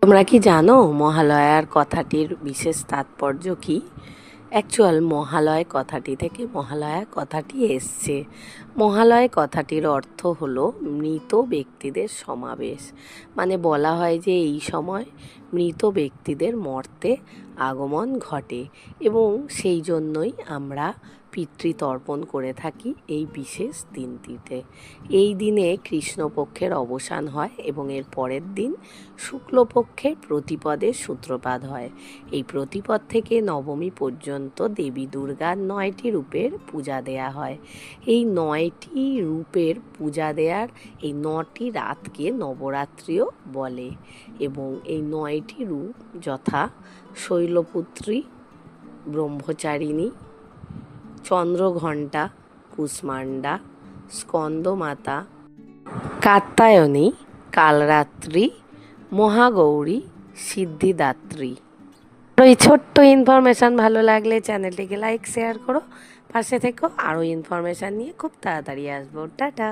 তোমরা কি জানো মহালয়ার কথাটির বিশেষ তাৎপর্য কি? অ্যাকচুয়াল মহালয় কথাটি থেকে মহালয়া কথাটি এসছে। মহালয় কথাটির অর্থ হলো মৃত ব্যক্তিদের সমাবেশ। মানে বলা হয় যে এই সময় মৃত ব্যক্তিদের মর্তে আগমন ঘটে এবং সেই জন্যই আমরা পিতৃতর্পণ করে থাকি এই বিশেষ দিনটিতে। এই দিনে কৃষ্ণপক্ষের অবসান হয় এবং এর পরের দিন শুক্লপক্ষের প্রতিপদের সূত্রপাত হয়। এই প্রতিপদ থেকে নবমী পর্যন্ত দেবী দুর্গার 9টি রূপের পূজা দেয়া হয়। এই 9টি রূপের পূজা দেওয়ার এই 9টি রাতকে নবরাত্রিও বলে এবং এই 9টি রূপ যথা শৈলপুত্রী, ব্রহ্মচারিণী, চন্দ্রঘণ্টা, কুষ্মাণ্ডা, স্কন্দমাতা, কাত্যায়নী, কালরাত্রি, মহাগৌরী, সিদ্ধিদাত্রী। এই ছোট্ট ইনফরমেশান ভালো লাগলে চ্যানেলটিকে লাইক শেয়ার করো, পাশে থেকো। আরও ইনফরমেশান নিয়ে খুব তাড়াতাড়ি আসবো। টাটা।